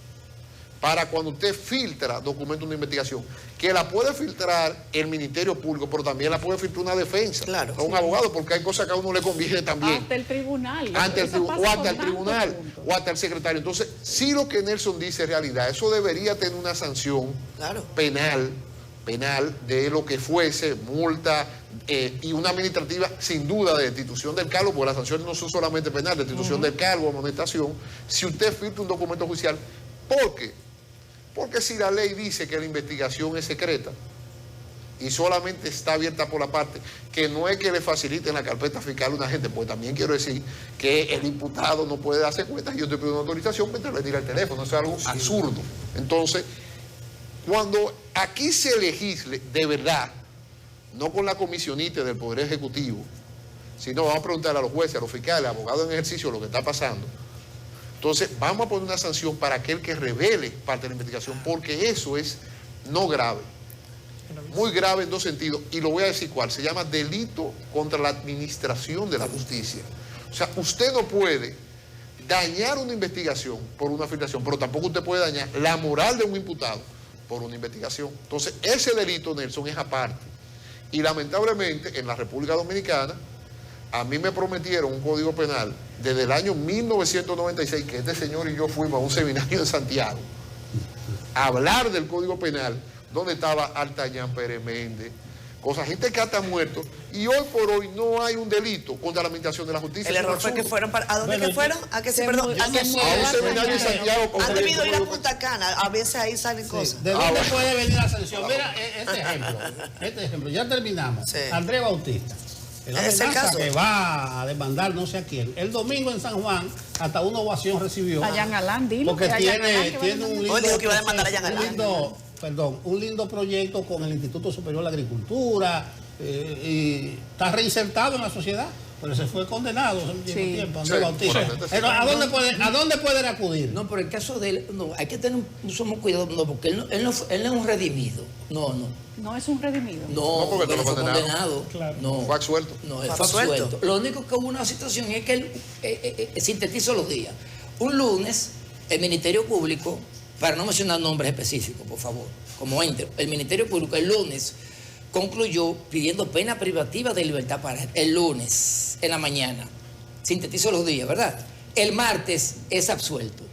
para cuando usted filtra documentos de investigación, que la puede filtrar el Ministerio Público, pero también la puede filtrar una defensa, o un abogado, porque hay cosas que a uno le conviene también. Ante el tribunal. O hasta el secretario. Entonces, si lo que Nelson dice es realidad, eso debería tener una sanción penal de lo que fuese, multa y una administrativa, sin duda, de destitución del cargo, porque las sanciones no son solamente penales, destitución del cargo, amonestación, si usted filtra un documento judicial. ¿Por qué? Porque si la ley dice que la investigación es secreta y solamente está abierta por la parte, que no es que le faciliten la carpeta fiscal a una gente, pues también quiero decir que el imputado no puede darse cuenta y yo te pido una autorización para intervenir al teléfono. Eso es algo absurdo. Entonces, cuando aquí se legisle de verdad, no con la comisionita del Poder Ejecutivo, sino vamos a preguntarle a los jueces, a los fiscales, a abogados en ejercicio lo que está pasando. Entonces, vamos a poner una sanción para aquel que revele parte de la investigación, porque eso es no grave. Muy grave en dos sentidos, y lo voy a decir cuál. Se llama delito contra la administración de la justicia. O sea, usted no puede dañar una investigación por una filtración, pero tampoco usted puede dañar la moral de un imputado por una investigación. Entonces, ese delito, Nelson, es aparte. Y lamentablemente, en la República Dominicana, a mí me prometieron un código penal desde el año 1996, que este señor y yo fuimos a un seminario en Santiago a hablar del código penal, donde estaba Altañán Pérez Méndez, gente que hasta muerto, y hoy por hoy no hay un delito contra la administración de la justicia. El error fue que fueron ¿a dónde que fueron? ¿A que se perdón? A un seminario en Santiago. Han debido ir a Punta Cana, a veces ahí salen cosas. ¿De dónde puede venir la sanción? Mira, este ejemplo, ya terminamos. Andrés Bautista. La amenaza que va a demandar no sé a quién. El domingo en San Juan, hasta una ovación recibió. A Jean Alain, dilo. Porque tiene un lindo, dijo que iba a demandar a Jean Alain. Un lindo proyecto con el Instituto Superior de Agricultura, y está reinsertado en la sociedad, pero se fue condenado hace un tiempo. Andrés Bautista. ¿A dónde puede acudir? No, pero el caso de él, no, hay que tener un cuidado, porque él no es un redimido. No es un redimido. No, porque no fue condenado. Claro. No, fue absuelto. No, él fue absuelto. Lo único que hubo una situación es que él sintetizó los días. Un lunes, el Ministerio Público, para no mencionar nombres específicos, por favor, como ente, el Ministerio Público el lunes concluyó pidiendo pena privativa de libertad para el lunes, en la mañana. Sintetizó los días, ¿verdad? El martes es absuelto.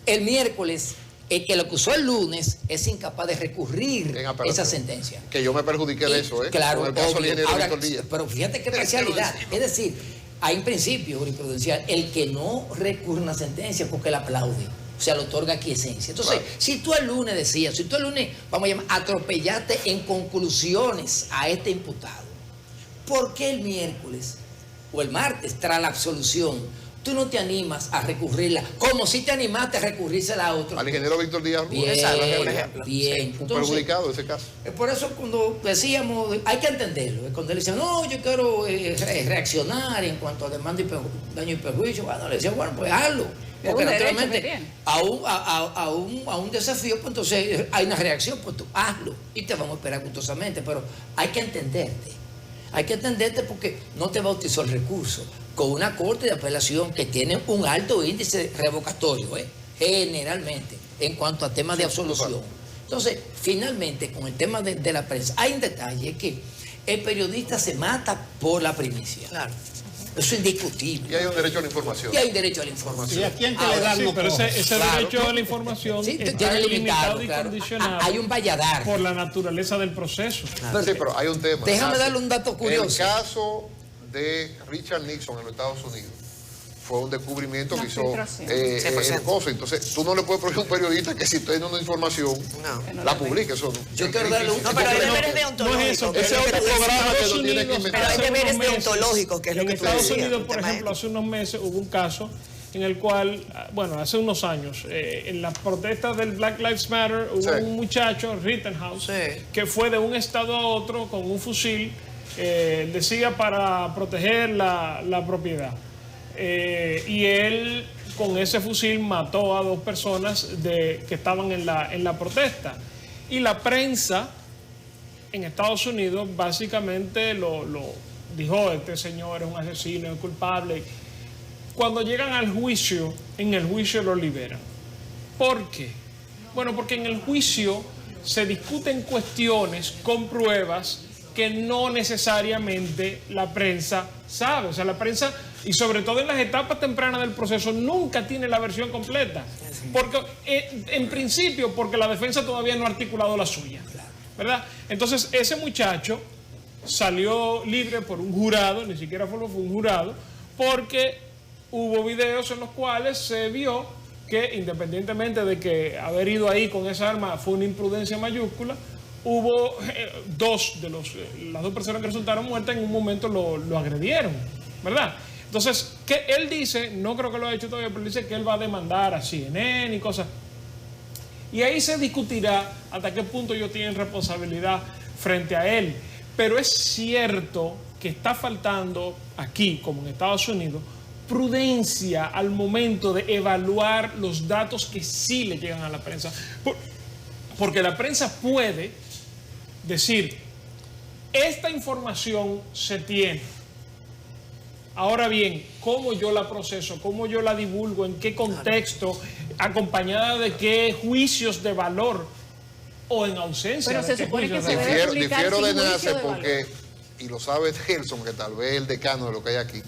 El miércoles, el que lo acusó el lunes es incapaz de recurrir esa sentencia. Que yo me perjudiqué de eso, ¿eh? Claro, con el caso obvio. Ahora, Díaz. pero fíjate qué parcialidad. Es decir, hay un principio jurisprudencial, el que no recurre a una sentencia porque la aplaude. O sea, le otorga quiesencia. Entonces, si tú el lunes decías, vamos a llamar, atropellaste en conclusiones a este imputado, ¿por qué el miércoles o el martes, tras la absolución, tú no te animas a recurrirla? Como si te animaste a recurrírsela a otro. Al ingeniero Víctor Díaz. Bien. Un perjudicado ese caso. Por eso cuando decíamos, hay que entenderlo. Cuando él decía, no, yo quiero reaccionar en cuanto a demanda y daño y perjuicio, bueno, le decía, bueno, pues hazlo. Porque naturalmente a un desafío, pues entonces hay una reacción, pues tú hazlo y te vamos a esperar gustosamente, pero hay que entenderte. Hay que entenderte porque no te bautizó el recurso con una corte de apelación que tiene un alto índice revocatorio, generalmente, en cuanto a temas de absolución. Entonces, finalmente, con el tema de la prensa, hay un detalle que el periodista se mata por la primicia. Claro. Eso es indiscutible. Y hay un derecho a la información. Y hay un derecho a la información. ¿Y a quién que le dan Sí, los pero coge? ese Claro. derecho a la información Sí, está tiene limitado y claro. condicionado Hay un valladar. por la naturaleza del proceso. Sí, pero hay un tema. Déjame Nace. darle un dato curioso. El caso de Richard Nixon en los Estados Unidos fue un descubrimiento Una que hizo filtración. 100%. cosa. Entonces, tú no le puedes prohibir a un periodista que si tiene una información, No. la publique. Eso, Yo quiero darle un... No, pero hay deberes No deontológicos. es eso, que es ese lo es que otro tú decías. programa que Estados no tiene que Unidos, inventar. Pero hay hace deberes unos meses, deontológicos, que es lo en que tú Estados decías, Unidos, el por tema ejemplo, hace unos meses hubo un caso en el cual, bueno, hace unos años, en las protestas del Black Lives Matter, hubo Sí. un muchacho, Rittenhouse, Sí. que fue de un estado a otro con un fusil, decía para proteger la propiedad. Y él con ese fusil mató a 2 personas que estaban en la protesta. Y la prensa en Estados Unidos básicamente lo dijo: este señor es un asesino, es culpable. Cuando llegan al juicio, en el juicio lo liberan. ¿Por qué? Bueno, porque en el juicio se discuten cuestiones con pruebas que no necesariamente la prensa sabe. O sea, la prensa, y sobre todo en las etapas tempranas del proceso, nunca tiene la versión completa. Porque, en principio, porque la defensa todavía no ha articulado la suya. ¿Verdad? Entonces, ese muchacho salió libre por un jurado, ni siquiera fue un jurado, porque hubo videos en los cuales se vio que, independientemente de que haber ido ahí con esa arma fue una imprudencia mayúscula, hubo las 2 personas que resultaron muertas en un momento lo agredieron, ¿verdad? Entonces, que él dice, no creo que lo haya hecho todavía, pero él dice que él va a demandar a CNN y cosas. Y ahí se discutirá hasta qué punto ellos tienen responsabilidad frente a él. Pero es cierto que está faltando aquí, como en Estados Unidos, prudencia al momento de evaluar los datos que sí le llegan a la prensa. Porque la prensa puede decir, esta información se tiene. Ahora bien, ¿cómo yo la proceso? ¿Cómo yo la divulgo? ¿En qué contexto? ¿Acompañada de qué juicios de valor? ¿O en ausencia Pero de se qué supone que juicios se de debe valor? publicar Difiero sin de juicio Nace de porque, y lo sabe Gelson, que tal vez el decano de lo que hay aquí,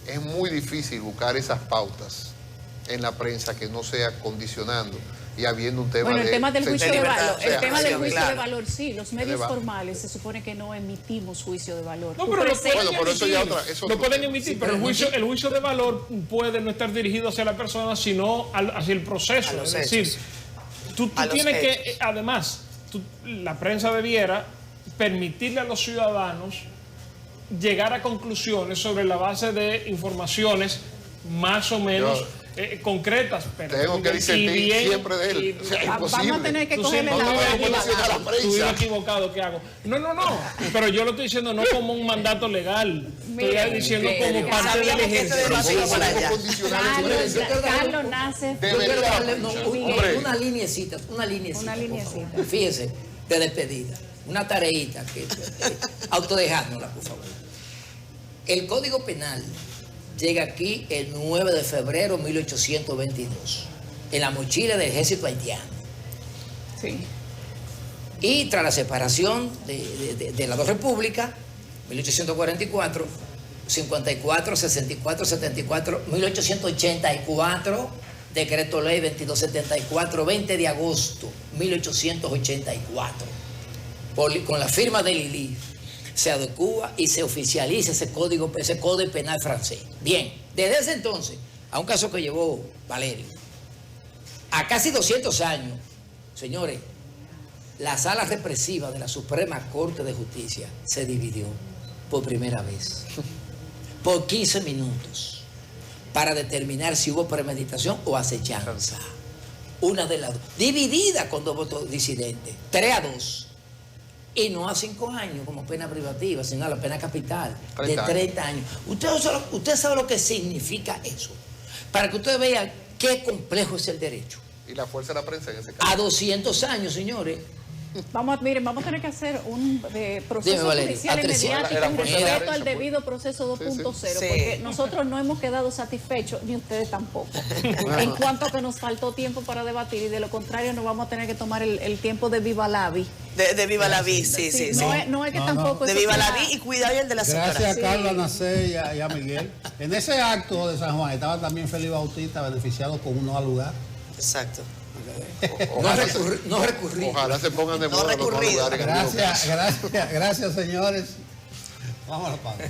es muy difícil buscar esas pautas en la prensa que no sea condicionando y habiendo un tema Bueno, el de tema del juicio de libertad, valor, o sea, el tema del sí, juicio claro. de valor, sí, los medios debate. formales se supone que no emitimos juicio de valor. No, Tú pero lo presentas- pueden Bueno, pero eso ya emitir. otra- es Lo otro pueden tema. emitir, Sí, pero pero el juicio de valor puede no estar dirigido hacia la persona, sino hacia el proceso. A los Es decir, hechos. tú A los tienes que, hechos. además, la prensa debiera permitirle a los ciudadanos llegar a conclusiones sobre la base de informaciones más o menos concretas. Pero Tengo que disentir bien- siempre de él. O sea, es Vamos imposible. a tener que Tú cogerle siempre la no hora puedes divagando. condicionar a la prensa. Estuviera equivocado, ¿qué hago? No, pero yo lo estoy diciendo no como un mandato legal, Mira, estoy diciendo mira, como parte del sabíamos que este ejercicio. debate iba para allá. Condicionar la prensa. Carlos nace. De Yo quiero verdad, darle hombre. una liniecita, Una por liniecita. favor. Fíjese, de despedida, una tareita autodejárnosla, por favor. El Código Penal llega aquí el 9 de febrero de 1822, en la mochila del ejército haitiano. Sí. Y tras la separación de las 2 repúblicas, 1844, 54, 64, 74, 1884, decreto ley 2274, 20 de agosto 1884, con la firma de Lili, se adecua y se oficializa ese código penal francés. Bien, desde ese entonces, a un caso que llevó Valerio, a casi 200 años, señores, la sala represiva de la Suprema Corte de Justicia se dividió por primera vez, por 15 minutos, para determinar si hubo premeditación o acechanza. Una de las dos, dividida con 2 votos disidentes, 3-2. Y no a 5 años como pena privativa, sino a la pena capital 30 de 30 años. Usted sabe lo que significa eso. Para que ustedes vean qué complejo es el derecho. Y la fuerza de la prensa en ese A caso. 200 años, señores. Miren, vamos a tener que hacer un proceso Dime, Valeria, judicial a 300. inmediato y Era con fuerza de la respeto al prensa, debido proceso 2.0, Sí. porque nosotros no hemos quedado satisfechos, ni ustedes tampoco, en cuanto a que nos faltó tiempo para debatir, y de lo contrario nos vamos a tener que tomar el tiempo de Viva Lavi De Viva la Vi, sí, sí, sí. No es que No, tampoco... De eso Viva la sea- Vi y cuidado el de la señora. Gracias Sí. a Carlos, a Nacé y a Miguel. En ese acto de San Juan estaba también Félix Bautista, beneficiado con un no al lugar. Exacto. No recurrí. Ojalá se pongan de No moda los nuevos recurrido. lugares en algunos casos. Gracias, señores. Vámonos, Pablo.